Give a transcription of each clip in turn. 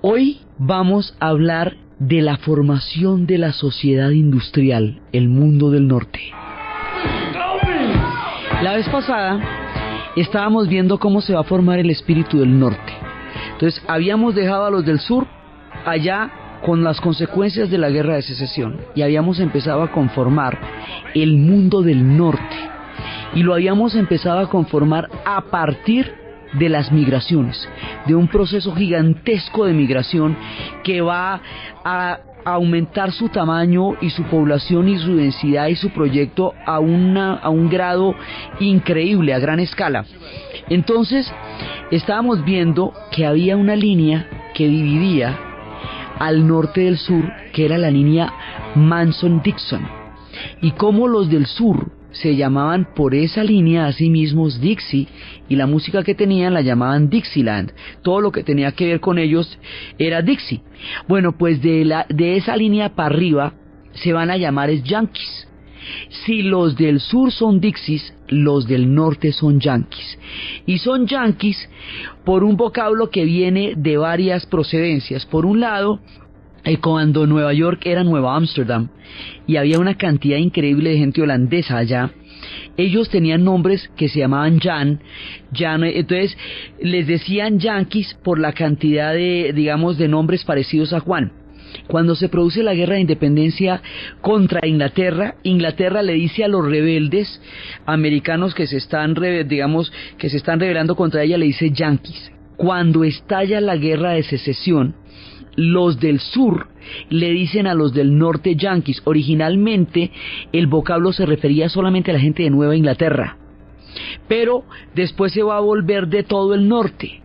Hoy vamos a hablar de la formación de la sociedad industrial, el mundo del norte. La vez pasada estábamos viendo cómo se va a formar el espíritu del norte. Entonces habíamos dejado a los del sur allá con las consecuencias de la guerra de secesión y habíamos empezado a conformar el mundo del norte, y lo habíamos empezado a conformar a partir de las migraciones, de un proceso gigantesco de migración que va a aumentar su tamaño y su población y su densidad y su proyecto a un grado increíble, a gran escala. Entonces estábamos viendo que había una línea que dividía al norte del sur, que era la línea Manson-Dixon, y cómo los del sur se llamaban por esa línea a sí mismos Dixie, y la música que tenían la llamaban Dixieland. Todo lo que tenía que ver con ellos era Dixie. Bueno, pues de esa línea para arriba se van a llamar Yankees. Si los del sur son Dixies, los del norte son Yankees. Y son Yankees por un vocablo que viene de varias procedencias. Por un lado, cuando Nueva York era Nueva Ámsterdam y había una cantidad increíble de gente holandesa allá, ellos tenían nombres que se llamaban Jan, entonces les decían Yankees por la cantidad de, digamos, de nombres parecidos a Juan. Cuando se produce la guerra de independencia contra Inglaterra, Inglaterra le dice a los rebeldes americanos que se están rebelando contra ella, le dice Yankees. Cuando estalla la guerra de secesión, los del sur le dicen a los del norte Yankees. Originalmente el vocablo se refería solamente a la gente de Nueva Inglaterra, pero después se va a volver de todo el norte.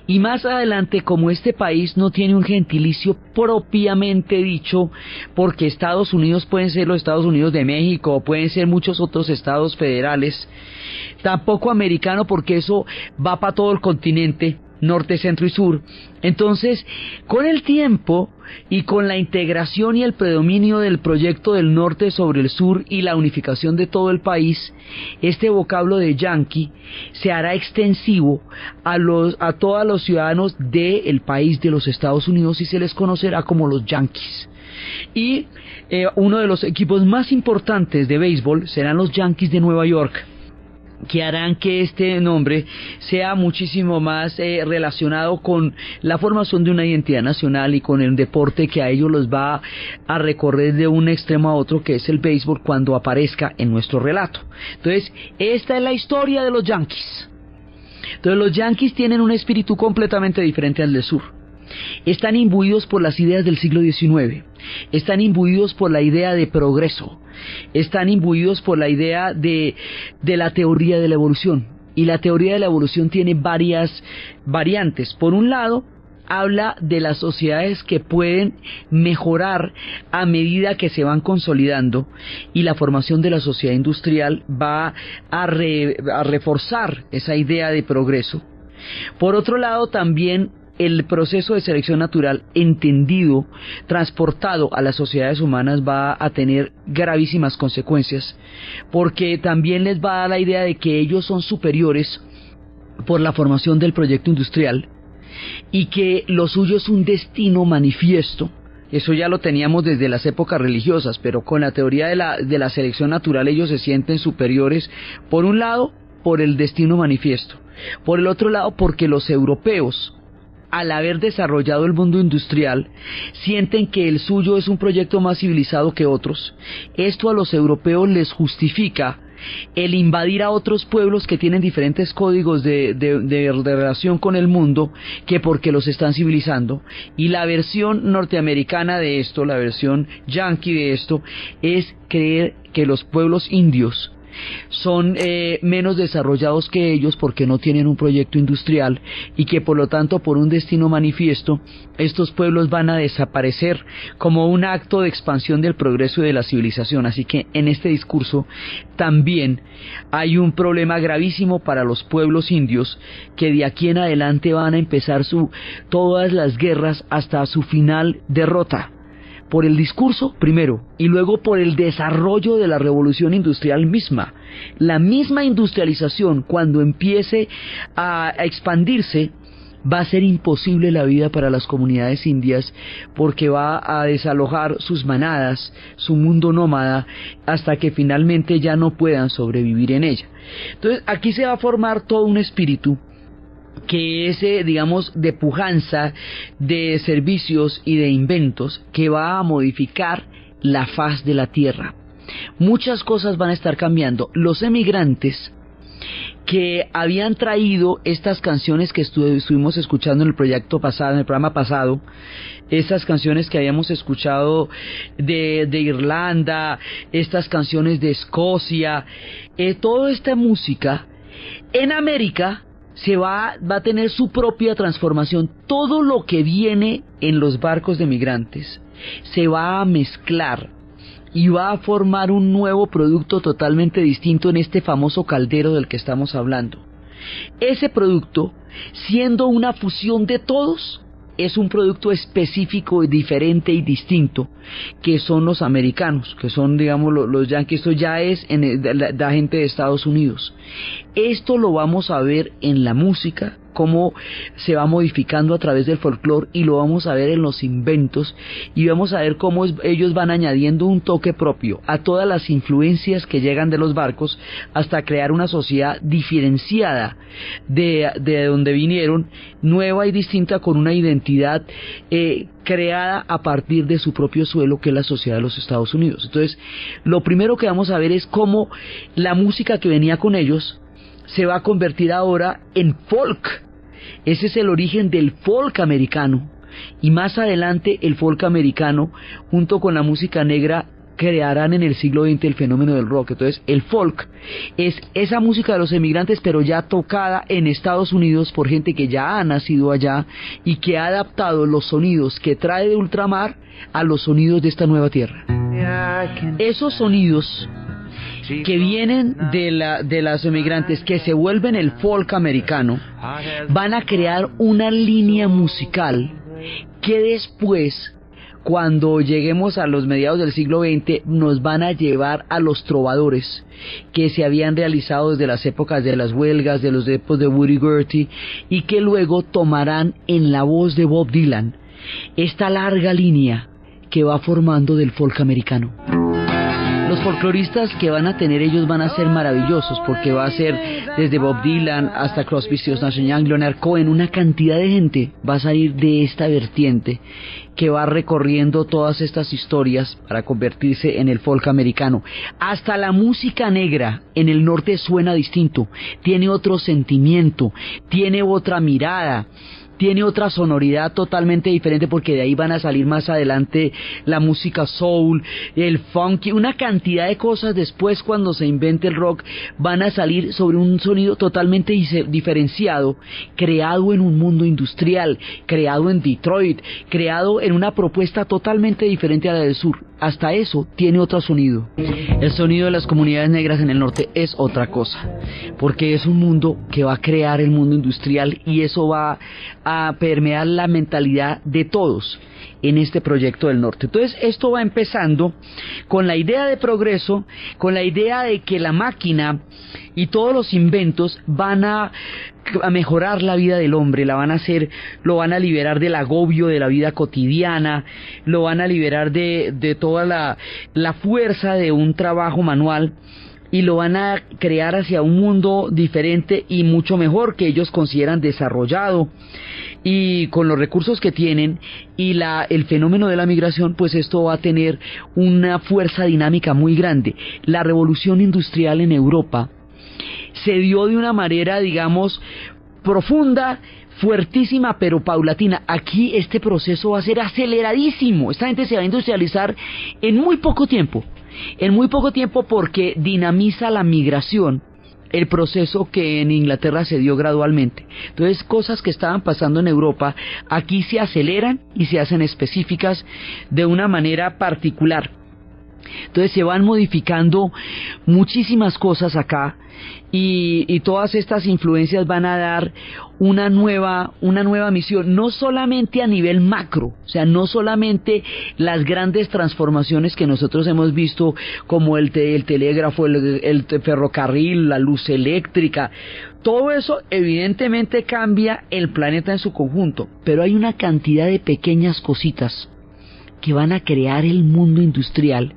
Y más adelante, como este país no tiene un gentilicio propiamente dicho, porque Estados Unidos pueden ser los Estados Unidos de México, o pueden ser muchos otros estados federales, tampoco americano, porque eso va para todo el continente, norte, centro y sur. Entonces, con el tiempo y con la integración y el predominio del proyecto del norte sobre el sur y la unificación de todo el país, este vocablo de yankee se hará extensivo a todos los ciudadanos del país de los Estados Unidos y se les conocerá como los Yankees. Y uno de los equipos más importantes de béisbol serán los Yankees de Nueva York, que harán que este nombre sea muchísimo más relacionado con la formación de una identidad nacional y con el deporte que a ellos los va a recorrer de un extremo a otro, que es el béisbol, cuando aparezca en nuestro relato. Entonces, esta es la historia de los Yankees. Entonces, los Yankees tienen un espíritu completamente diferente al del sur. Están imbuidos por las ideas del siglo XIX, están imbuidos por la idea de progreso, están imbuidos por la idea de la teoría de la evolución. Y la teoría de la evolución tiene varias variantes. Por un lado, habla de las sociedades que pueden mejorar a medida que se van consolidando, y la formación de la sociedad industrial va a reforzar esa idea de progreso. Por otro lado, también el proceso de selección natural entendido, transportado a las sociedades humanas, va a tener gravísimas consecuencias, porque también les va a dar la idea de que ellos son superiores por la formación del proyecto industrial y que lo suyo es un destino manifiesto. Eso ya lo teníamos desde las épocas religiosas, pero con la teoría de la selección natural ellos se sienten superiores, por un lado, por el destino manifiesto, por el otro lado, porque los europeos, al haber desarrollado el mundo industrial, sienten que el suyo es un proyecto más civilizado que otros. Esto a los europeos les justifica el invadir a otros pueblos que tienen diferentes códigos de relación con el mundo, que porque los están civilizando. Y la versión norteamericana de esto, la versión yankee de esto, es creer que los pueblos indios son menos desarrollados que ellos porque no tienen un proyecto industrial, y que por lo tanto, por un destino manifiesto, estos pueblos van a desaparecer como un acto de expansión del progreso y de la civilización. Así que en este discurso también hay un problema gravísimo para los pueblos indios, que de aquí en adelante van a empezar todas las guerras hasta su final derrota. Por el discurso primero, y luego por el desarrollo de la revolución industrial misma. La misma industrialización, cuando empiece a expandirse, va a ser imposible la vida para las comunidades indias, porque va a desalojar sus manadas, su mundo nómada, hasta que finalmente ya no puedan sobrevivir en ella. Entonces aquí se va a formar todo un espíritu que es, digamos, de pujanza, de servicios y de inventos, que va a modificar la faz de la tierra. Muchas cosas van a estar cambiando. Los emigrantes que habían traído estas canciones que estuvimos escuchando en el proyecto pasado, en el programa pasado, estas canciones que habíamos escuchado de Irlanda, estas canciones de Escocia, toda esta música en América va a tener su propia transformación. Todo lo que viene en los barcos de migrantes se va a mezclar y va a formar un nuevo producto totalmente distinto en este famoso caldero del que estamos hablando. Ese producto, siendo una fusión de todos, es un producto específico, diferente y distinto, que son los americanos, que son, digamos, los yanquis. Esto ya es la gente de Estados Unidos. Esto lo vamos a ver en la música, cómo se va modificando a través del folclore, y lo vamos a ver en los inventos, y vamos a ver cómo ellos van añadiendo un toque propio a todas las influencias que llegan de los barcos, hasta crear una sociedad diferenciada de donde vinieron, nueva y distinta, con una identidad creada a partir de su propio suelo, que es la sociedad de los Estados Unidos. Entonces, lo primero que vamos a ver es cómo la música que venía con ellos se va a convertir ahora en folk. Ese es el origen del folk americano, y más adelante el folk americano junto con la música negra crearán en el siglo XX el fenómeno del rock. Entonces el folk es esa música de los emigrantes, pero ya tocada en Estados Unidos por gente que ya ha nacido allá y que ha adaptado los sonidos que trae de ultramar a los sonidos de esta nueva tierra. Esos sonidos que vienen de las emigrantes, que se vuelven el folk americano, van a crear una línea musical que después, cuando lleguemos a los mediados del siglo XX, nos van a llevar a los trovadores que se habían realizado desde las épocas de las huelgas, de los épocas de Woody Guthrie, y que luego tomarán en la voz de Bob Dylan esta larga línea que va formando del folk americano. Los folcloristas que van a tener ellos van a ser maravillosos, porque va a ser desde Bob Dylan hasta Crosby, Stills, Nash & Young, Leonard Cohen. Una cantidad de gente va a salir de esta vertiente que va recorriendo todas estas historias para convertirse en el folk americano. Hasta la música negra en el norte suena distinto, tiene otro sentimiento, tiene otra mirada, tiene otra sonoridad totalmente diferente, porque de ahí van a salir más adelante la música soul, el funky, una cantidad de cosas. Después, cuando se invente el rock, van a salir sobre un sonido totalmente diferenciado, creado en un mundo industrial, creado en Detroit, creado en una propuesta totalmente diferente a la del sur. Hasta eso tiene otro sonido. El sonido de las comunidades negras en el norte es otra cosa, porque es un mundo que va a crear el mundo industrial, y eso va a permear la mentalidad de todos en este proyecto del norte. Entonces esto va empezando con la idea de progreso, con la idea de que la máquina y todos los inventos van a mejorar la vida del hombre, la van a hacer, lo van a liberar del agobio de la vida cotidiana, lo van a liberar de toda la fuerza de un trabajo manual, y lo van a crear hacia un mundo diferente y mucho mejor, que ellos consideran desarrollado, y con los recursos que tienen y el fenómeno de la migración, pues esto va a tener una fuerza dinámica muy grande. La revolución industrial en Europa se dio de una manera, digamos, profunda, fuertísima, pero paulatina. Aquí este proceso va a ser aceleradísimo. Esta gente se va a industrializar en muy poco tiempo, porque dinamiza la migración, el proceso que en Inglaterra se dio gradualmente. Entonces, cosas que estaban pasando en Europa, aquí se aceleran y se hacen específicas de una manera particular. Entonces se van modificando muchísimas cosas acá y todas estas influencias van a dar una nueva misión, no solamente a nivel macro, o sea, no solamente las grandes transformaciones que nosotros hemos visto como el telégrafo, el ferrocarril, la luz eléctrica, todo eso evidentemente cambia el planeta en su conjunto, pero hay una cantidad de pequeñas cositas que van a crear el mundo industrial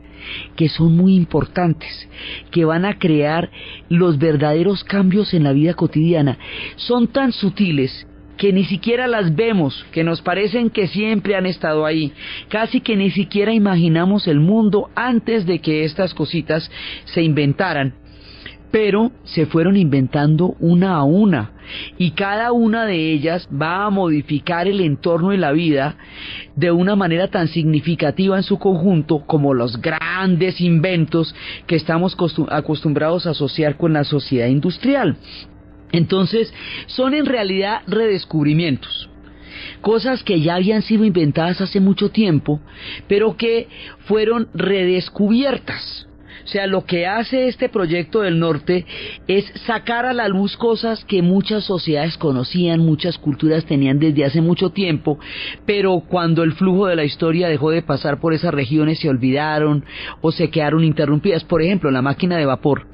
que son muy importantes, que van a crear los verdaderos cambios en la vida cotidiana. Son tan sutiles que ni siquiera las vemos, que nos parecen que siempre han estado ahí, casi que ni siquiera imaginamos el mundo antes de que estas cositas se inventaran, pero se fueron inventando una a una, y cada una de ellas va a modificar el entorno y la vida de una manera tan significativa en su conjunto como los grandes inventos que estamos acostumbrados a asociar con la sociedad industrial. Entonces, son en realidad redescubrimientos, cosas que ya habían sido inventadas hace mucho tiempo, pero que fueron redescubiertas. O sea, lo que hace este proyecto del norte es sacar a la luz cosas que muchas sociedades conocían, muchas culturas tenían desde hace mucho tiempo, pero cuando el flujo de la historia dejó de pasar por esas regiones se olvidaron o se quedaron interrumpidas. Por ejemplo, la máquina de vapor,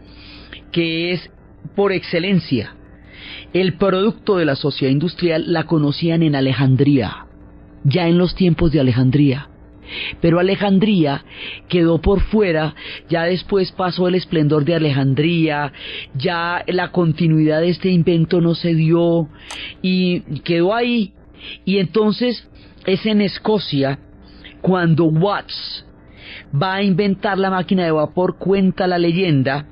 que es por excelencia el producto de la sociedad industrial, la conocían en Alejandría, ya en los tiempos de Alejandría. Pero Alejandría quedó por fuera, ya después pasó el esplendor de Alejandría, ya la continuidad de este invento no se dio y quedó ahí. Y entonces es en Escocia cuando Watts va a inventar la máquina de vapor. Cuenta la leyenda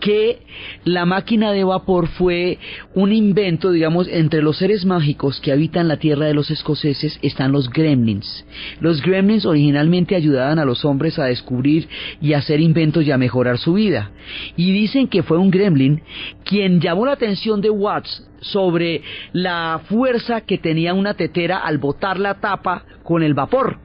que la máquina de vapor fue un invento, digamos, entre los seres mágicos que habitan la tierra de los escoceses están los gremlins. Los gremlins originalmente ayudaban a los hombres a descubrir y a hacer inventos y a mejorar su vida. Y dicen que fue un gremlin quien llamó la atención de Watts sobre la fuerza que tenía una tetera al botar la tapa con el vapor.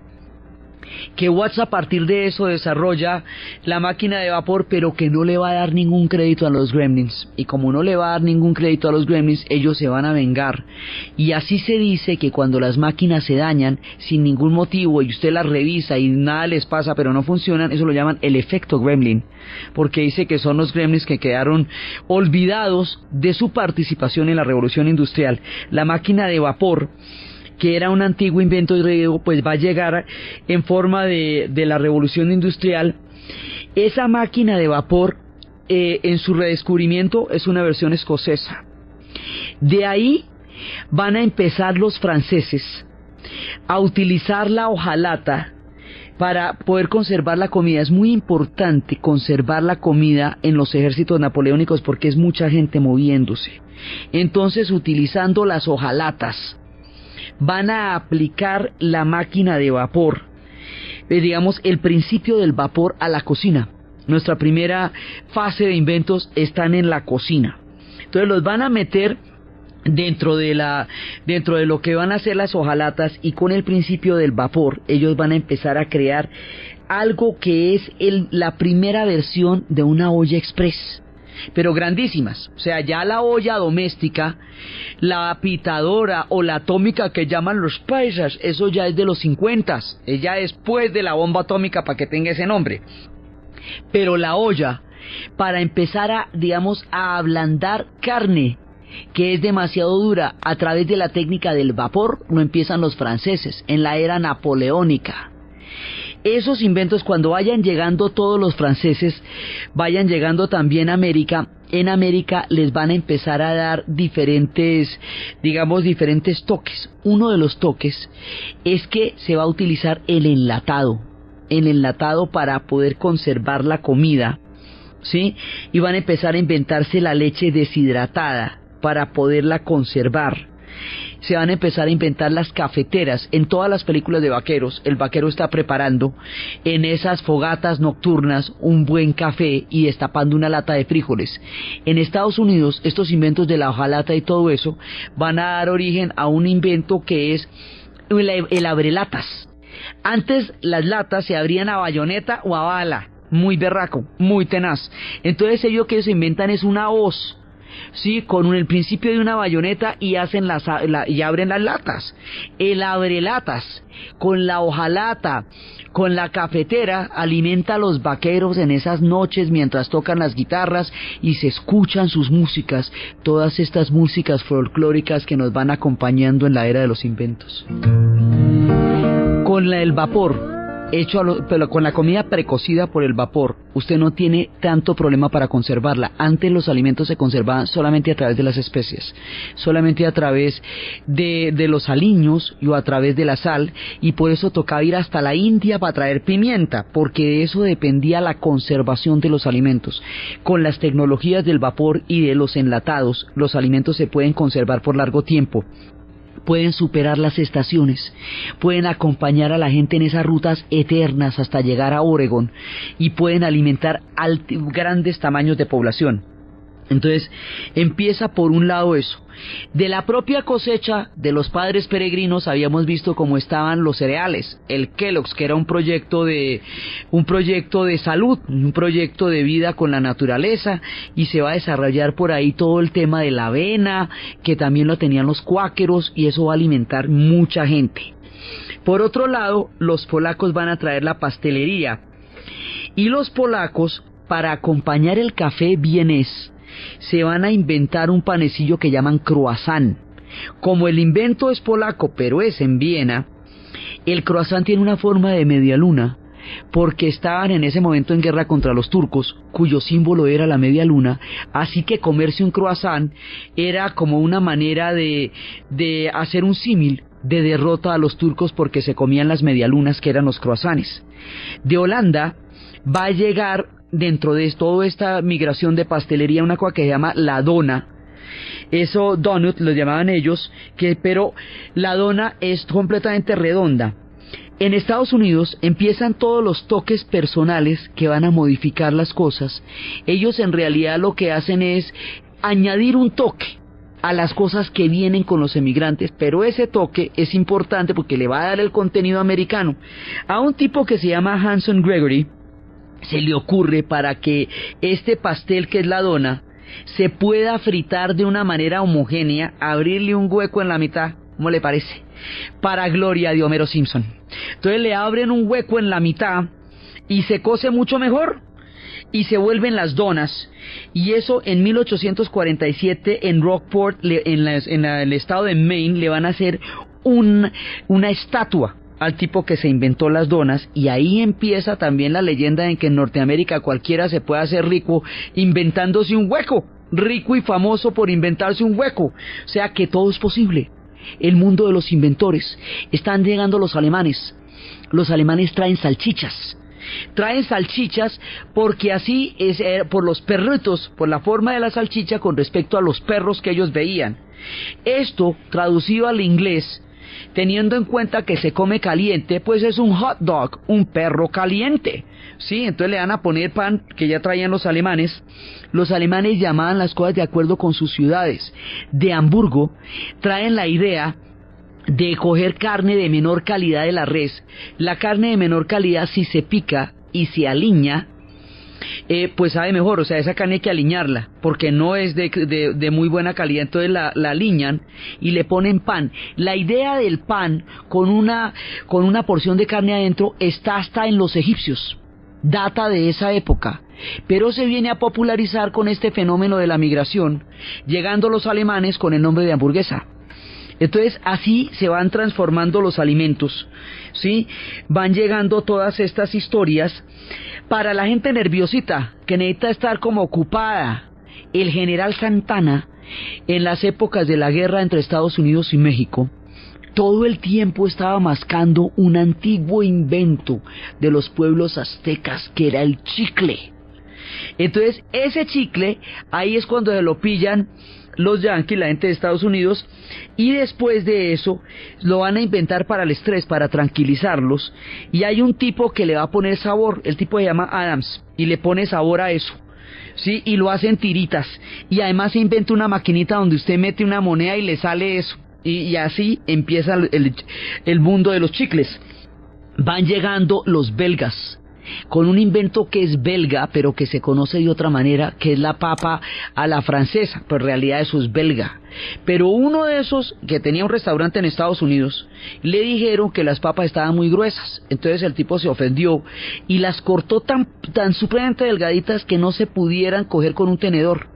Que Watts a partir de eso desarrolla la máquina de vapor, pero que no le va a dar ningún crédito a los gremlins, y como no le va a dar ningún crédito a los gremlins, ellos se van a vengar. Y así se dice que cuando las máquinas se dañan sin ningún motivo y usted las revisa y nada les pasa pero no funcionan, eso lo llaman el efecto gremlin, porque dice que son los gremlins que quedaron olvidados de su participación en la revolución industrial. La máquina de vapor, que era un antiguo invento griego, pues va a llegar en forma de la revolución industrial. Esa máquina de vapor, en su redescubrimiento, es una versión escocesa. De ahí van a empezar los franceses a utilizar la hojalata para poder conservar la comida. Es muy importante conservar la comida en los ejércitos napoleónicos porque es mucha gente moviéndose. Entonces, utilizando las hojalatas, van a aplicar la máquina de vapor, digamos, el principio del vapor a la cocina. Nuestra primera fase de inventos están en la cocina. Entonces los van a meter dentro de lo que van a ser las hojalatas, y con el principio del vapor ellos van a empezar a crear algo que es la primera versión de una olla express, pero grandísimas. O sea, ya la olla doméstica, la pitadora o la atómica que llaman los paisas, eso ya es de los 50, es ya después de la bomba atómica para que tenga ese nombre. Pero la olla, para empezar a, digamos, a ablandar carne que es demasiado dura a través de la técnica del vapor, no empiezan los franceses, en la era napoleónica. Esos inventos, cuando vayan llegando todos los franceses, vayan llegando también a América, en América les van a empezar a dar diferentes toques. Uno de los toques es que se va a utilizar el enlatado para poder conservar la comida, ¿sí? Y van a empezar a inventarse la leche deshidratada para poderla conservar. Se van a empezar a inventar las cafeteras. En todas las películas de vaqueros, el vaquero está preparando en esas fogatas nocturnas un buen café y destapando una lata de frijoles. En Estados Unidos, estos inventos de la hojalata y todo eso van a dar origen a un invento que es el abrelatas. Antes las latas se abrían a bayoneta o a bala, muy berraco, muy tenaz. Entonces ellos que se inventan es una hoz, sí, con el principio de una bayoneta y hacen y abren las latas. El abrelatas con la hojalata, con la cafetera, alimenta a los vaqueros en esas noches mientras tocan las guitarras y se escuchan sus músicas, todas estas músicas folclóricas que nos van acompañando en la era de los inventos. Con el vapor, pero con la comida precocida por el vapor, usted no tiene tanto problema para conservarla. Antes los alimentos se conservaban solamente a través de las especias, solamente a través de los aliños y a través de la sal, y por eso tocaba ir hasta la India para traer pimienta, porque de eso dependía la conservación de los alimentos. Con las tecnologías del vapor y de los enlatados, los alimentos se pueden conservar por largo tiempo. Pueden superar las estaciones, pueden acompañar a la gente en esas rutas eternas hasta llegar a Oregón y pueden alimentar grandes tamaños de población. Entonces empieza por un lado eso. De la propia cosecha de los padres peregrinos habíamos visto cómo estaban los cereales, el Kellogg's, que era un proyecto de salud, un proyecto de vida con la naturaleza, y se va a desarrollar por ahí todo el tema de la avena, que también lo tenían los cuáqueros, y eso va a alimentar mucha gente. Por otro lado, los polacos van a traer la pastelería, y los polacos, para acompañar el café vienés, se van a inventar un panecillo que llaman croissant. Como el invento es polaco, pero es en Viena, el croissant tiene una forma de media luna, porque estaban en ese momento en guerra contra los turcos, cuyo símbolo era la media luna, así que comerse un croissant era como una manera de hacer un símil de derrota a los turcos, porque se comían las medialunas, que eran los croissants. De Holanda va a llegar, dentro de toda esta migración de pastelería, una cosa que se llama la dona. Eso donut lo llamaban ellos, pero la dona es completamente redonda. En Estados Unidos empiezan todos los toques personales que van a modificar las cosas. Ellos en realidad lo que hacen es añadir un toque a las cosas que vienen con los emigrantes, pero ese toque es importante porque le va a dar el contenido americano. A un tipo que se llama Hanson Gregory se le ocurre, para que este pastel que es la dona se pueda fritar de una manera homogénea, abrirle un hueco en la mitad, ¿cómo le parece? Para gloria de Homero Simpson. Entonces le abren un hueco en la mitad y se cose mucho mejor y se vuelven las donas. Y eso en 1847 en Rockport, en el estado de Maine, le van a hacer una estatua al tipo que se inventó las donas, y ahí empieza también la leyenda en que en Norteamérica cualquiera se puede hacer rico inventándose un hueco, rico y famoso por inventarse un hueco. O sea que todo es posible. El mundo de los inventores. Están llegando los alemanes. Los alemanes traen salchichas porque así es, por los perritos, por la forma de la salchicha con respecto a los perros que ellos veían. Esto, traducido al inglés, teniendo en cuenta que se come caliente, pues es un hot dog, un perro caliente, ¿sí? Entonces le van a poner pan, que ya traían los alemanes. Los alemanes llamaban las cosas de acuerdo con sus ciudades. De Hamburgo traen la idea de coger carne de menor calidad de la res. La carne de menor calidad, si se pica y se aliña, pues sabe mejor. O sea, esa carne hay que aliñarla porque no es de muy buena calidad. Entonces la aliñan y le ponen pan. La idea del pan con una porción de carne adentro está hasta en los egipcios, data de esa época, pero se viene a popularizar con este fenómeno de la migración, llegando los alemanes con el nombre de hamburguesa. Entonces así se van transformando los alimentos, ¿sí? Van llegando todas estas historias para la gente nerviosita, que necesita estar como ocupada. El general Santana, en las épocas de la guerra entre Estados Unidos y México, todo el tiempo estaba mascando un antiguo invento de los pueblos aztecas, que era el chicle. Entonces ese chicle, ahí es cuando se lo pillan los yanquis, la gente de Estados Unidos, y después de eso lo van a inventar para el estrés, para tranquilizarlos, y hay un tipo que le va a poner sabor. El tipo se llama Adams y le pone sabor a eso, ¿sí? Y lo hacen tiritas, y además se inventa una maquinita donde usted mete una moneda y le sale eso, y así empieza el mundo de los chicles. van llegando los belgas, con un invento que es belga, pero que se conoce de otra manera, que es la papa a la francesa, pero en realidad eso es belga. Pero uno de esos, que tenía un restaurante en Estados Unidos, le dijeron que las papas estaban muy gruesas, entonces el tipo se ofendió y las cortó tan supremamente delgaditas que no se pudieran coger con un tenedor.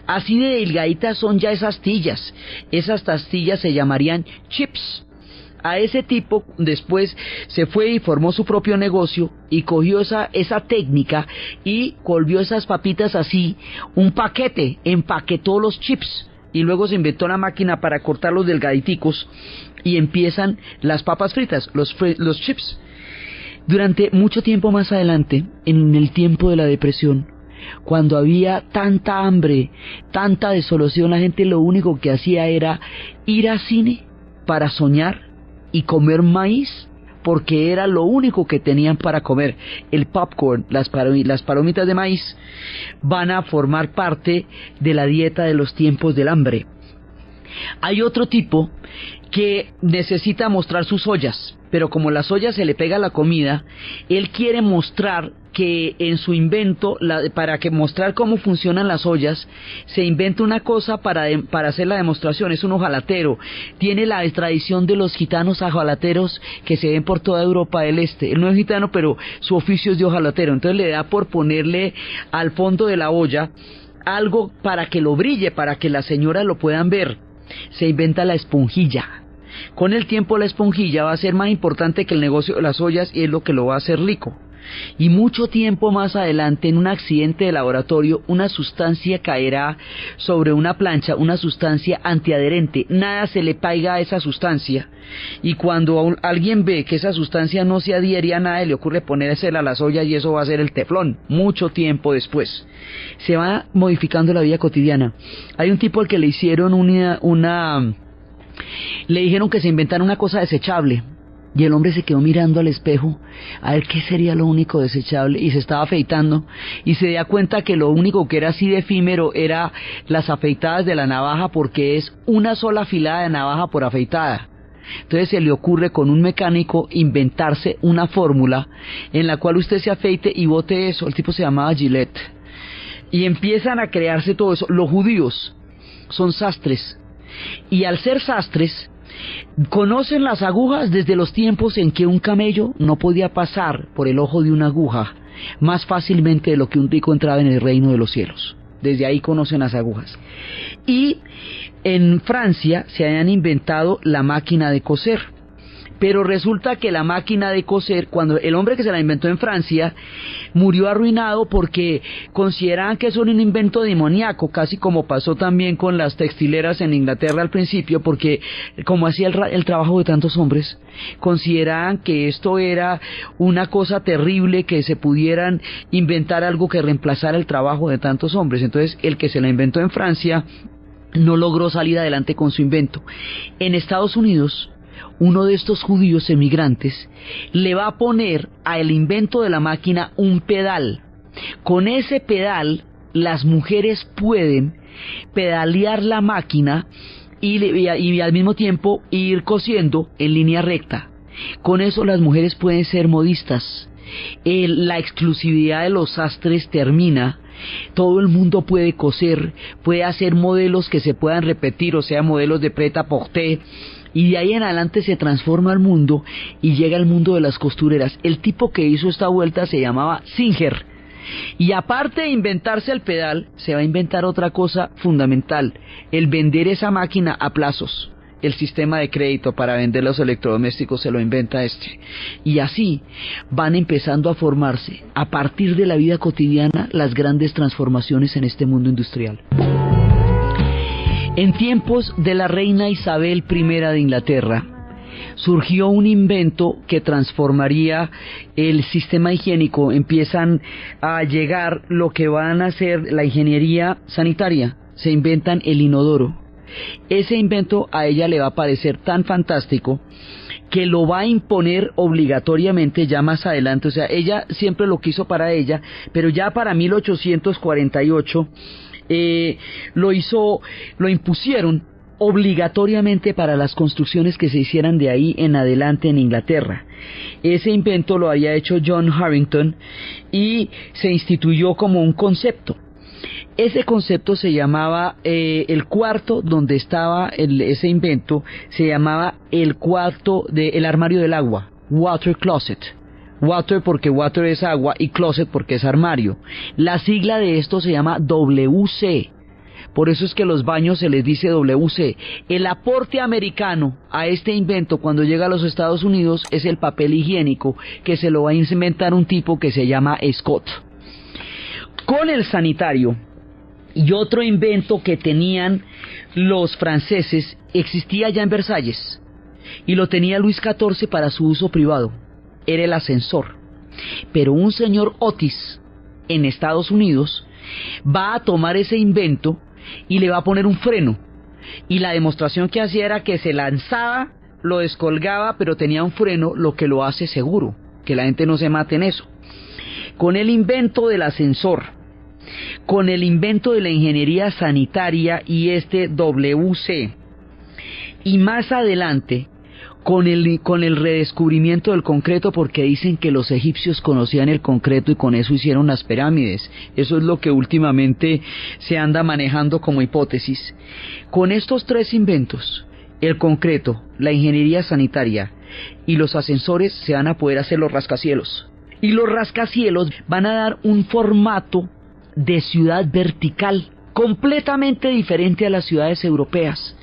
Así de delgaditas son ya esas tastillas se llamarían chips. A ese tipo después se fue y formó su propio negocio y cogió esa técnica y volvió esas papitas así, un paquete, empaquetó los chips y luego se inventó la máquina para cortarlos delgaditicos y empiezan las papas fritas, los chips. Durante mucho tiempo más adelante, en el tiempo de la depresión, cuando había tanta hambre, tanta desolación, la gente lo único que hacía era ir al cine para soñar y comer maíz, porque era lo único que tenían para comer. El popcorn, las palomitas de maíz, van a formar parte de la dieta de los tiempos del hambre. Hay otro tipo que necesita mostrar sus ollas, pero como las ollas se le pega a la comida, él quiere mostrar que en su invento, para que mostrar cómo funcionan las ollas, se inventa una cosa para hacer la demostración. Es un hojalatero, tiene la tradición de los gitanos hojalateros que se ven por toda Europa del Este. Él no es gitano, pero su oficio es de hojalatero, entonces le da por ponerle al fondo de la olla algo para que lo brille, para que las señoras lo puedan ver. Se inventa la esponjilla. Con el tiempo la esponjilla va a ser más importante que el negocio de las ollas y es lo que lo va a hacer rico. Y mucho tiempo más adelante, en un accidente de laboratorio, una sustancia caerá sobre una plancha, una sustancia antiadherente, nada se le pega a esa sustancia, y cuando alguien ve que esa sustancia no se adhiere a nada, le ocurre ponérsela a las ollas y eso va a ser el teflón. Mucho tiempo después se va modificando la vida cotidiana. Hay un tipo al que le hicieron le dijeron que se inventara una cosa desechable. Y el hombre se quedó mirando al espejo a ver qué sería lo único desechable y se estaba afeitando y se da cuenta que lo único que era así de efímero era las afeitadas de la navaja, porque es una sola afilada de navaja por afeitada. Entonces se le ocurre con un mecánico inventarse una fórmula en la cual usted se afeite y bote eso. El tipo se llamaba Gillette y empiezan a crearse todo eso. Los judíos son sastres y al ser sastres conocen las agujas desde los tiempos en que un camello no podía pasar por el ojo de una aguja más fácilmente de lo que un rico entraba en el reino de los cielos. Desde ahí conocen las agujas. Y en Francia se habían inventado la máquina de coser. Pero resulta que la máquina de coser, cuando el hombre que se la inventó en Francia murió arruinado porque consideraban que eso era un invento demoníaco, casi como pasó también con las textileras en Inglaterra al principio, porque como hacía el trabajo de tantos hombres, consideraban que esto era una cosa terrible, que se pudieran inventar algo que reemplazara el trabajo de tantos hombres. Entonces el que se la inventó en Francia no logró salir adelante con su invento. En Estados Unidos, uno de estos judíos emigrantes le va a poner al invento de la máquina un pedal. Con ese pedal las mujeres pueden pedalear la máquina y al mismo tiempo ir cosiendo en línea recta. Con eso las mujeres pueden ser modistas. La exclusividad de los sastres termina. Todo el mundo puede coser, puede hacer modelos que se puedan repetir, o sea, modelos de prêt-à-porter. Y de ahí en adelante se transforma el mundo y llega al mundo de las costureras. El tipo que hizo esta vuelta se llamaba Singer. Y aparte de inventarse el pedal, se va a inventar otra cosa fundamental: el vender esa máquina a plazos. El sistema de crédito para vender los electrodomésticos se lo inventa este. Y así van empezando a formarse, a partir de la vida cotidiana, las grandes transformaciones en este mundo industrial. En tiempos de la reina Isabel I de Inglaterra, surgió un invento que transformaría el sistema higiénico. Empiezan a llegar lo que van a ser la ingeniería sanitaria. Se inventan el inodoro. Ese invento a ella le va a parecer tan fantástico que lo va a imponer obligatoriamente ya más adelante. O sea, ella siempre lo quiso para ella, pero ya para 1848 lo impusieron obligatoriamente para las construcciones que se hicieran de ahí en adelante en Inglaterra. Ese invento lo había hecho John Harrington y se instituyó como un concepto. Ese concepto se llamaba, el cuarto donde estaba ese invento, se llamaba el armario del agua, water closet. Water porque water es agua y closet porque es armario. La sigla de esto se llama WC. Por eso es que los baños se les dice WC. El aporte americano a este invento cuando llega a los Estados Unidos es el papel higiénico, que se lo va a inventar un tipo que se llama Scott. Con el sanitario y otro invento que tenían los franceses existía ya en Versalles y lo tenía Luis XIV para su uso privado. Era el ascensor. Pero un señor Otis en Estados Unidos va a tomar ese invento y le va a poner un freno, y la demostración que hacía era que se lanzaba, lo descolgaba, pero tenía un freno, lo que lo hace seguro, que la gente no se mate en eso. Con el invento del ascensor, con el invento de la ingeniería sanitaria y este WC, y más adelante con el redescubrimiento del concreto, porque dicen que los egipcios conocían el concreto y con eso hicieron las pirámides. Eso es lo que últimamente se anda manejando como hipótesis. Con estos tres inventos, el concreto, la ingeniería sanitaria y los ascensores, se van a poder hacer los rascacielos. Y los rascacielos van a dar un formato de ciudad vertical completamente diferente a las ciudades europeas,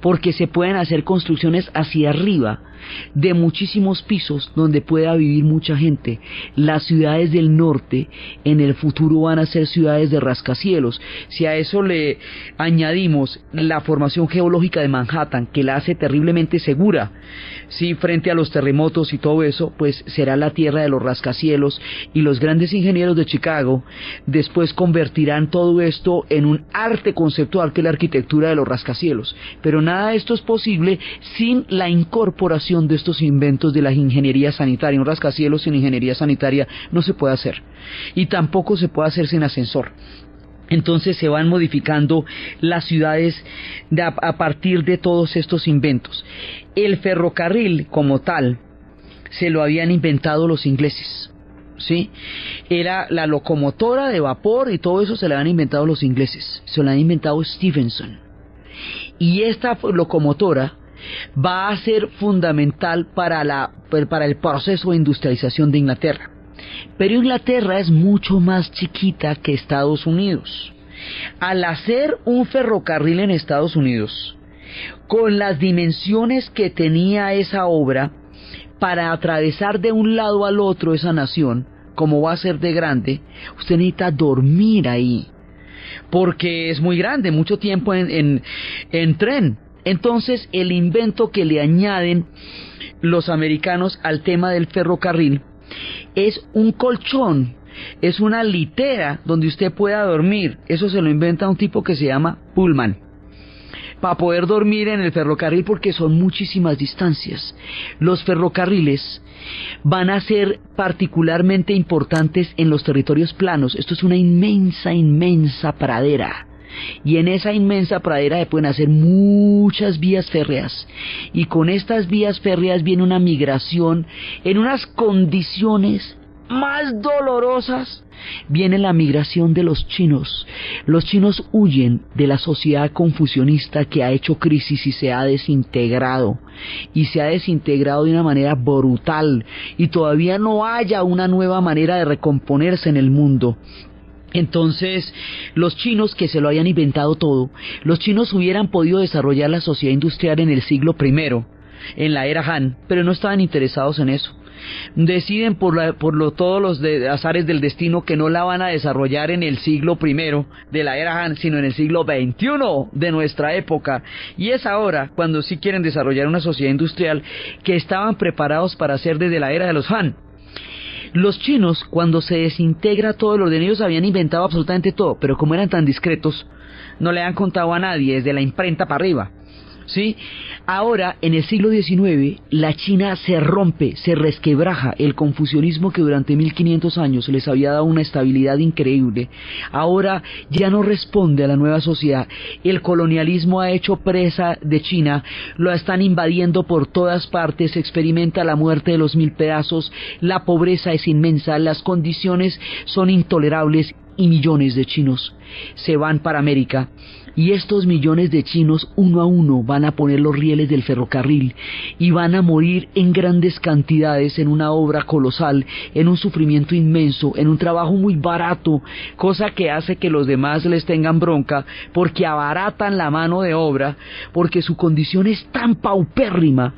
porque se pueden hacer construcciones hacia arriba de muchísimos pisos donde pueda vivir mucha gente. Las ciudades del norte en el futuro van a ser ciudades de rascacielos. Si a eso le añadimos la formación geológica de Manhattan, que la hace terriblemente segura, sí, frente a los terremotos y todo eso, pues será la tierra de los rascacielos, y los grandes ingenieros de Chicago después convertirán todo esto en un arte conceptual, que es la arquitectura de los rascacielos. Pero nada de esto es posible sin la incorporación de estos inventos de la ingeniería sanitaria. Un rascacielos sin ingeniería sanitaria no se puede hacer, y tampoco se puede hacer sin ascensor. Entonces se van modificando las ciudades a partir de todos estos inventos. El ferrocarril como tal se lo habían inventado los ingleses, ¿sí? Era la locomotora de vapor y todo eso se lo habían inventado los ingleses. Se lo han inventado Stephenson. Y esta locomotora va a ser fundamental para el proceso de industrialización de Inglaterra. Pero Inglaterra es mucho más chiquita que Estados Unidos. Al hacer un ferrocarril en Estados Unidos, con las dimensiones que tenía esa obra, para atravesar de un lado al otro esa nación, como va a ser de grande, usted necesita dormir ahí, porque es muy grande, mucho tiempo en tren. Entonces el invento que le añaden los americanos al tema del ferrocarril es un colchón, es una litera donde usted pueda dormir. Eso se lo inventa un tipo que se llama Pullman, para poder dormir en el ferrocarril, porque son muchísimas distancias. Los ferrocarriles van a ser particularmente importantes en los territorios planos. Esto es una inmensa pradera, y en esa inmensa pradera se pueden hacer muchas vías férreas, y con estas vías férreas viene una migración en unas condiciones más dolorosas. Viene la migración de los chinos. Los chinos huyen de la sociedad confucionista que ha hecho crisis y se ha desintegrado, de una manera brutal, y todavía no haya una nueva manera de recomponerse en el mundo. Entonces los chinos, que se lo habían inventado todo, los chinos hubieran podido desarrollar la sociedad industrial en el siglo I, en la era Han, pero no estaban interesados en eso. Deciden todos los azares del destino que no la van a desarrollar en el siglo I de la era Han, sino en el siglo XXI de nuestra época. Y es ahora cuando sí quieren desarrollar una sociedad industrial que estaban preparados para hacer desde la era de los Han. Los chinos, cuando se desintegra todo el orden, ellos habían inventado absolutamente todo, pero como eran tan discretos, no le han contado a nadie, desde la imprenta para arriba. ¿sí? Ahora, en el siglo XIX, la China se rompe, se resquebraja. El confucianismo que durante 1500 años les había dado una estabilidad increíble, ahora ya no responde a la nueva sociedad. El colonialismo ha hecho presa de China, lo están invadiendo por todas partes, se experimenta la muerte de los 1000 pedazos, la pobreza es inmensa, las condiciones son intolerables y millones de chinos se van para América. Y estos millones de chinos uno a uno van a poner los rieles del ferrocarril y van a morir en grandes cantidades en una obra colosal, en un sufrimiento inmenso, en un trabajo muy barato, cosa que hace que los demás les tengan bronca porque abaratan la mano de obra, porque su condición es tan paupérrima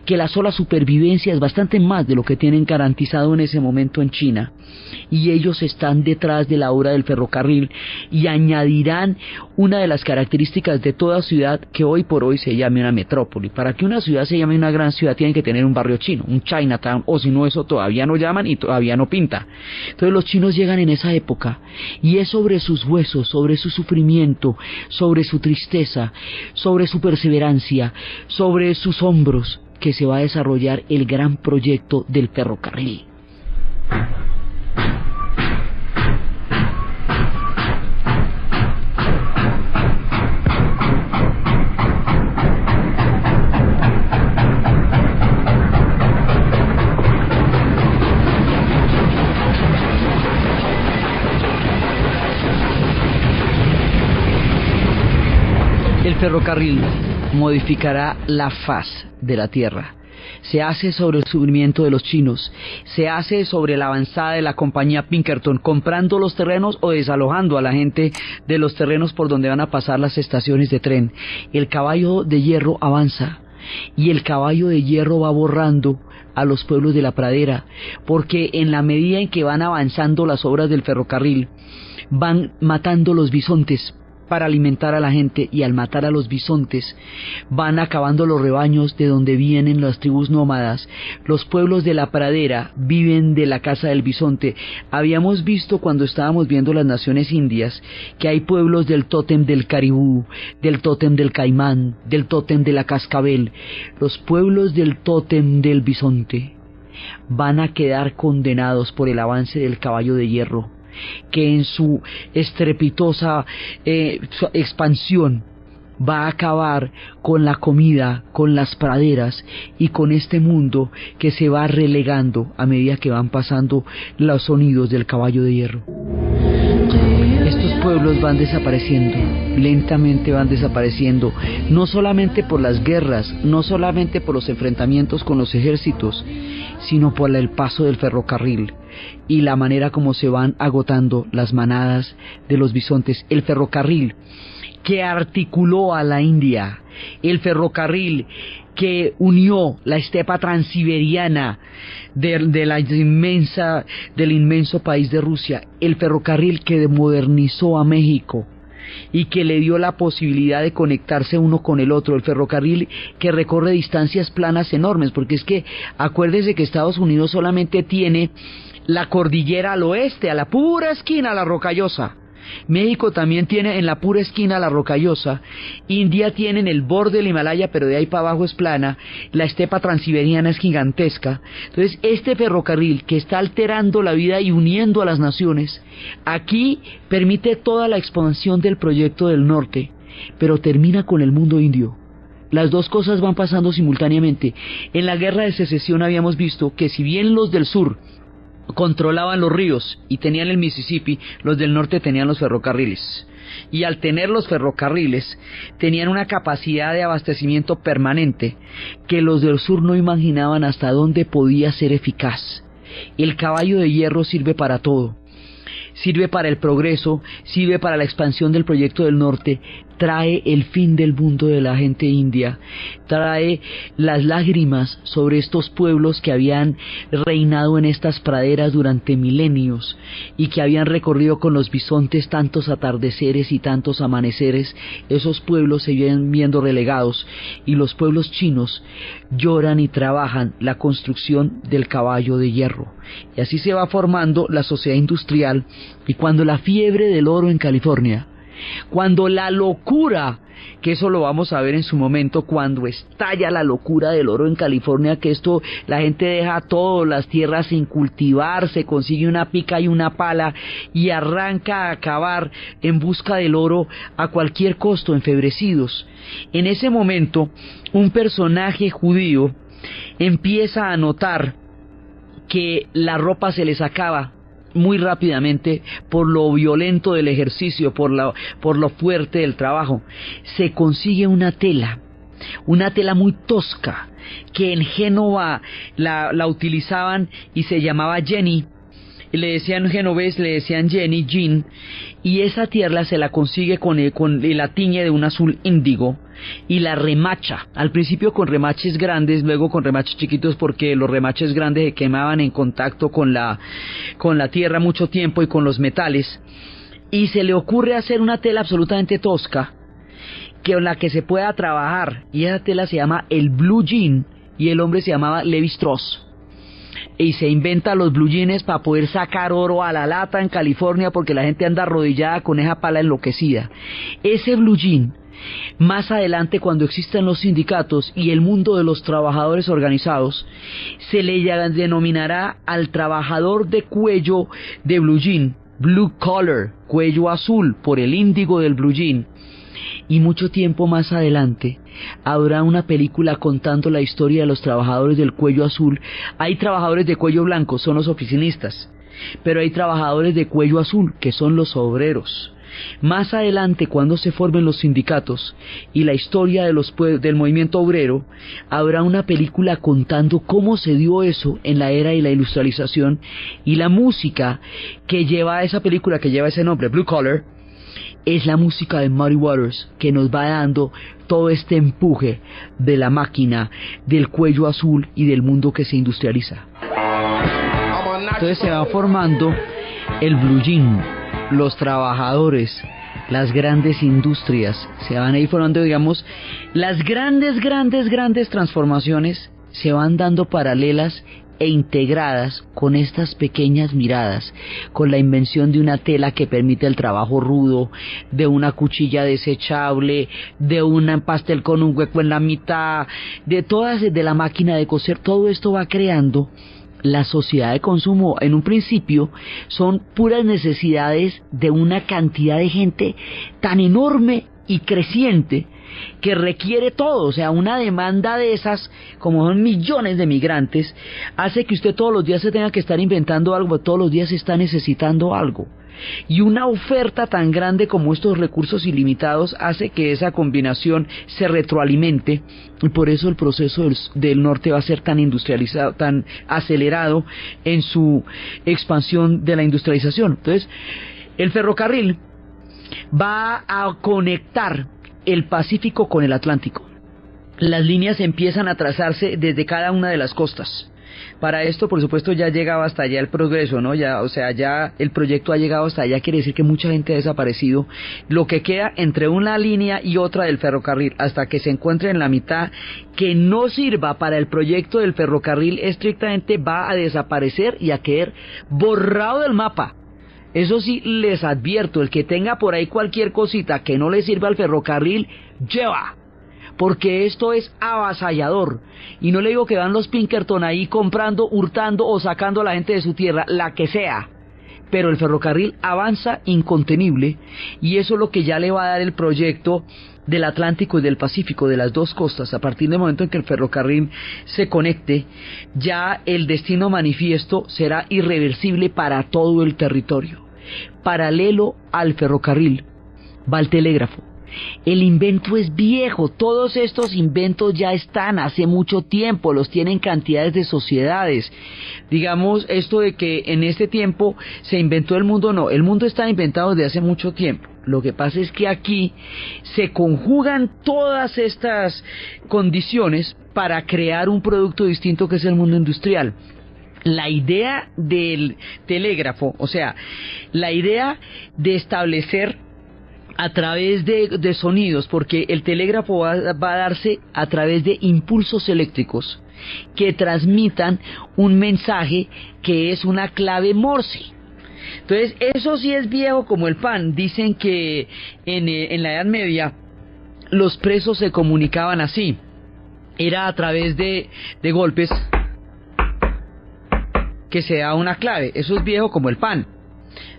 que la sola supervivencia es bastante más de lo que tienen garantizado en ese momento en China. Y ellos están detrás de la obra del ferrocarril y añadirán una de las características de toda ciudad que hoy por hoy se llame una metrópoli. Para que una ciudad se llame una gran ciudad tiene que tener un barrio chino, un Chinatown, o si no eso todavía no llaman y todavía no pinta. Entonces los chinos llegan en esa época y es sobre sus huesos, sobre su sufrimiento, sobre su tristeza, sobre su perseverancia, sobre sus hombros que se va a desarrollar el gran proyecto del ferrocarril. El ferrocarril modificará la faz de la tierra. Se hace sobre el sufrimiento de los chinos, se hace sobre la avanzada de la compañía Pinkerton, comprando los terrenos o desalojando a la gente de los terrenos por donde van a pasar las estaciones de tren. El caballo de hierro avanza y el caballo de hierro va borrando a los pueblos de la pradera, porque en la medida en que van avanzando las obras del ferrocarril, van matando los bisontes para alimentar a la gente, y al matar a los bisontes van acabando los rebaños de donde vienen las tribus nómadas. Los pueblos de la pradera viven de la caza del bisonte. Habíamos visto cuando estábamos viendo las naciones indias que hay pueblos del tótem del caribú, del tótem del caimán, del tótem de la cascabel. Los pueblos del tótem del bisonte van a quedar condenados por el avance del caballo de hierro, que en su estrepitosa expansión va a acabar con la comida, con las praderas y con este mundo que se va relegando a medida que van pasando los sonidos del caballo de hierro. Estos pueblos van desapareciendo, lentamente van desapareciendo, no solamente por las guerras, no solamente por los enfrentamientos con los ejércitos, sino por el paso del ferrocarril y la manera como se van agotando las manadas de los bisontes. El ferrocarril que articuló a la India, el ferrocarril que unió la estepa transiberiana del inmenso país de Rusia, el ferrocarril que modernizó a México y que le dio la posibilidad de conectarse uno con el otro, el ferrocarril que recorre distancias planas enormes, porque es que acuérdese que Estados Unidos solamente tiene la cordillera al oeste, a la pura esquina, la Rocallosa. México también tiene en la pura esquina la Rocallosa, India tiene en el borde del Himalaya, pero de ahí para abajo es plana, la estepa transiberiana es gigantesca. Entonces este ferrocarril que está alterando la vida y uniendo a las naciones, aquí permite toda la expansión del proyecto del norte, pero termina con el mundo indio. Las dos cosas van pasando simultáneamente. En la guerra de secesión habíamos visto que si bien los del sur controlaban los ríos y tenían el Mississippi, los del norte tenían los ferrocarriles. Y al tener los ferrocarriles, tenían una capacidad de abastecimiento permanente que los del sur no imaginaban hasta dónde podía ser eficaz. El caballo de hierro sirve para todo. Sirve para el progreso, sirve para la expansión del proyecto del norte, trae el fin del mundo de la gente india, trae las lágrimas sobre estos pueblos que habían reinado en estas praderas durante milenios y que habían recorrido con los bisontes tantos atardeceres y tantos amaneceres. Esos pueblos se vienen viendo relegados y los pueblos chinos lloran y trabajan la construcción del caballo de hierro. Y así se va formando la sociedad industrial, y cuando la fiebre del oro en California Cuando la locura, que eso lo vamos a ver en su momento, cuando estalla la locura del oro en California, que esto, la gente deja todo, las tierras sin cultivar, se consigue una pica y una pala y arranca a acabar en busca del oro a cualquier costo, enfebrecidos. En ese momento, un personaje judío empieza a notar que la ropa se les acaba muy rápidamente por lo violento del ejercicio, por lo fuerte del trabajo. Se consigue una tela muy tosca, que en Génova la utilizaban y se llamaba Jenny, le decían genovés, le decían Jenny, Jean, y esa tierra se la consigue con la tiñe de un azul índigo y la remacha, al principio con remaches grandes, luego con remaches chiquitos, porque los remaches grandes se quemaban en contacto con la tierra mucho tiempo y con los metales, y se le ocurre hacer una tela absolutamente tosca con la que se pueda trabajar, y esa tela se llama el blue jean, y el hombre se llamaba Levi Strauss. Y se inventa los blue jeans para poder sacar oro a la lata en California, porque la gente anda arrodillada con esa pala enloquecida. Ese blue jean, más adelante, cuando existan los sindicatos y el mundo de los trabajadores organizados, se le denominará al trabajador de cuello de blue jean, blue collar, cuello azul, por el índigo del blue jean. Y mucho tiempo más adelante habrá una película contando la historia de los trabajadores del cuello azul. Hay trabajadores de cuello blanco, son los oficinistas, pero hay trabajadores de cuello azul, que son los obreros. Más adelante, cuando se formen los sindicatos y la historia del movimiento obrero, habrá una película contando cómo se dio eso en la era de la industrialización, y la música que lleva a esa película, que lleva ese nombre, Blue Collar, es la música de Muddy Waters, que nos va dando todo este empuje de la máquina, del cuello azul y del mundo que se industrializa. Entonces se va formando el blue jean, los trabajadores, las grandes industrias, se van a ir formando, digamos, las grandes transformaciones se van dando paralelas e integradas con estas pequeñas miradas, con la invención de una tela que permite el trabajo rudo, de una cuchilla desechable, de un pastel con un hueco en la mitad, de la máquina de coser. Todo esto va creando la sociedad de consumo. En un principio son puras necesidades de una cantidad de gente tan enorme y creciente que requiere todo. O sea, una demanda de esas, como son millones de migrantes, hace que usted todos los días se tenga que estar inventando algo, todos los días se está necesitando algo. Y una oferta tan grande como estos recursos ilimitados hace que esa combinación se retroalimente, y por eso el proceso del norte va a ser tan industrializado, tan acelerado en su expansión de la industrialización. Entonces, el ferrocarril va a conectar el Pacífico con el Atlántico. Las líneas empiezan a trazarse desde cada una de las costas. Para esto, por supuesto, ya llegaba hasta allá el progreso, ¿no? Ya el proyecto ha llegado hasta allá, quiere decir que mucha gente ha desaparecido. Lo que queda entre una línea y otra del ferrocarril, hasta que se encuentre en la mitad, que no sirva para el proyecto del ferrocarril estrictamente, va a desaparecer y a quedar borrado del mapa. Eso sí, les advierto, el que tenga por ahí cualquier cosita que no le sirva al ferrocarril, lleva, porque esto es avasallador. Y no le digo que van los Pinkerton ahí comprando, hurtando o sacando a la gente de su tierra, la que sea, pero el ferrocarril avanza incontenible, y eso es lo que ya le va a dar el proyecto del Atlántico y del Pacífico, de las dos costas. A partir del momento en que el ferrocarril se conecte, ya el destino manifiesto será irreversible para todo el territorio. Paralelo al ferrocarril va el telégrafo. El invento es viejo, todos estos inventos ya están hace mucho tiempo, los tienen cantidades de sociedades. Digamos, esto de que en este tiempo se inventó el mundo, no, el mundo está inventado desde hace mucho tiempo. Lo que pasa es que aquí se conjugan todas estas condiciones para crear un producto distinto, que es el mundo industrial. La idea del telégrafo, o sea, la idea de establecer a través de sonidos, porque el telégrafo va a darse a través de impulsos eléctricos que transmitan un mensaje que es una clave Morse. Entonces, eso sí es viejo como el pan. Dicen que en la Edad Media los presos se comunicaban así. Era a través de golpes que se da una clave. Eso es viejo como el pan,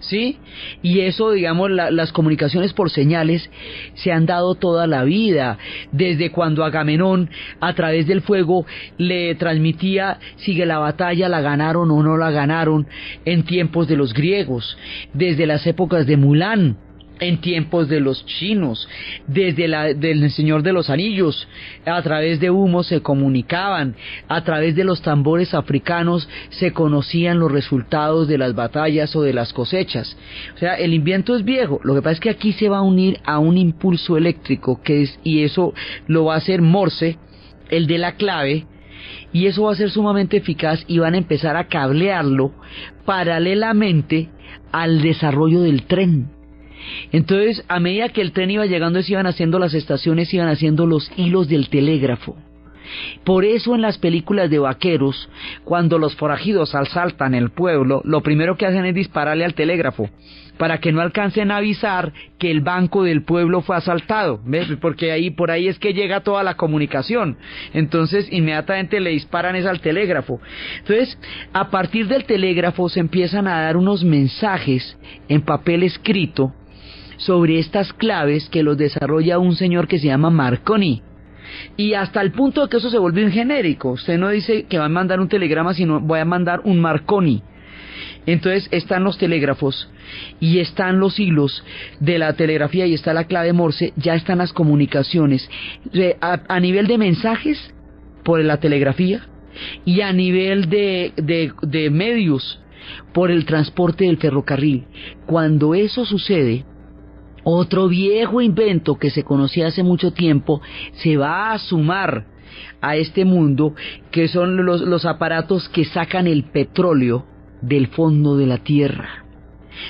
¿sí? Y eso, digamos, las comunicaciones por señales se han dado toda la vida, desde cuando Agamenón a través del fuego le transmitía si la batalla la ganaron o no la ganaron en tiempos de los griegos, desde las épocas de Mulán, en tiempos de los chinos, desde del Señor de los Anillos, a través de humo se comunicaban, a través de los tambores africanos se conocían los resultados de las batallas o de las cosechas. O sea, el invento es viejo, lo que pasa es que aquí se va a unir a un impulso eléctrico y eso lo va a hacer Morse, el de la clave, y eso va a ser sumamente eficaz y van a empezar a cablearlo paralelamente al desarrollo del tren. Entonces, a medida que el tren iba llegando, se iban haciendo las estaciones, iban haciendo los hilos del telégrafo. Por eso en las películas de vaqueros, cuando los forajidos asaltan el pueblo, lo primero que hacen es dispararle al telégrafo, para que no alcancen a avisar que el banco del pueblo fue asaltado, ¿ves? Porque por ahí es que llega toda la comunicación. Entonces inmediatamente le disparan es al telégrafo. Entonces, a partir del telégrafo se empiezan a dar unos mensajes en papel escrito sobre estas claves que los desarrolla un señor que se llama Marconi. Y hasta el punto de que eso se volvió un genérico. Usted no dice que va a mandar un telegrama, sino voy a mandar un Marconi. Entonces están los telégrafos y están los hilos de la telegrafía y está la clave Morse, ya están las comunicaciones a nivel de mensajes por la telegrafía y a nivel de medios por el transporte del ferrocarril. Cuando eso sucede, otro viejo invento que se conocía hace mucho tiempo se va a sumar a este mundo, que son los aparatos que sacan el petróleo del fondo de la tierra.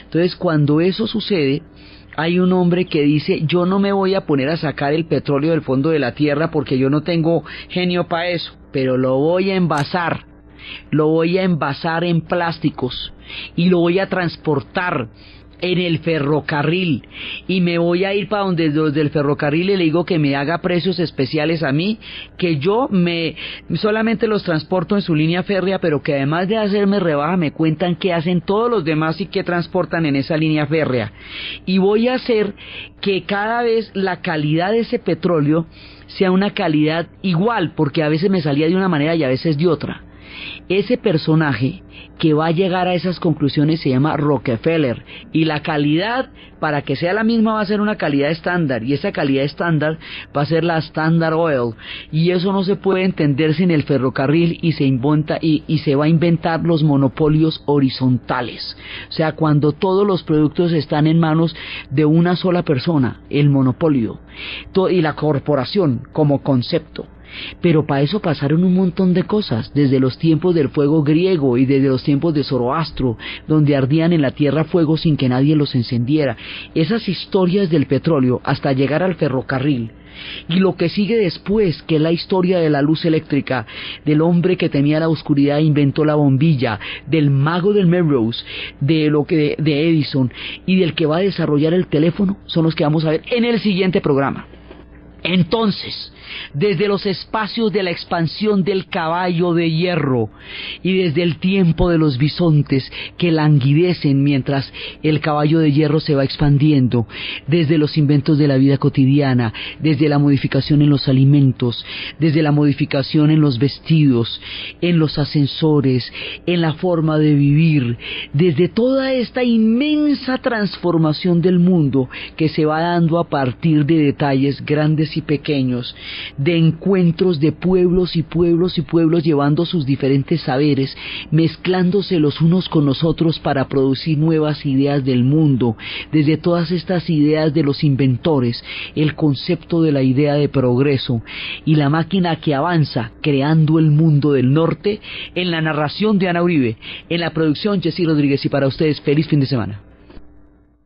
Entonces, cuando eso sucede, hay un hombre que dice: yo no me voy a poner a sacar el petróleo del fondo de la tierra porque yo no tengo genio para eso, pero lo voy a envasar en plásticos y lo voy a transportar en el ferrocarril, y me voy a ir para donde los del ferrocarril y le digo que me haga precios especiales a mí, que yo solamente los transporto en su línea férrea, pero que además de hacerme rebaja me cuentan qué hacen todos los demás y qué transportan en esa línea férrea, y voy a hacer que cada vez la calidad de ese petróleo sea una calidad igual, porque a veces me salía de una manera y a veces de otra. Ese personaje que va a llegar a esas conclusiones se llama Rockefeller, y la calidad, para que sea la misma, va a ser una calidad estándar, y esa calidad estándar va a ser la Standard Oil, y eso no se puede entender sin el ferrocarril, y se va a inventar los monopolios horizontales, o sea, cuando todos los productos están en manos de una sola persona, el monopolio, y la corporación como concepto. Pero para eso pasaron un montón de cosas, desde los tiempos del fuego griego y desde los tiempos de Zoroastro, donde ardían en la tierra fuego sin que nadie los encendiera. Esas historias del petróleo hasta llegar al ferrocarril. Y lo que sigue después, que es la historia de la luz eléctrica, del hombre que temía la oscuridad e inventó la bombilla, del mago del Melrose, de Edison y del que va a desarrollar el teléfono, son los que vamos a ver en el siguiente programa. Entonces, desde los espacios de la expansión del caballo de hierro y desde el tiempo de los bisontes que languidecen mientras el caballo de hierro se va expandiendo, desde los inventos de la vida cotidiana, desde la modificación en los alimentos, desde la modificación en los vestidos, en los ascensores, en la forma de vivir, desde toda esta inmensa transformación del mundo que se va dando a partir de detalles grandes y pequeños, de encuentros de pueblos y pueblos y pueblos llevando sus diferentes saberes, mezclándose los unos con los otros para producir nuevas ideas del mundo, desde todas estas ideas de los inventores, el concepto de la idea de progreso y la máquina que avanza creando el mundo del norte, en la narración de Ana Uribe, en la producción Jessy Rodríguez, y para ustedes feliz fin de semana.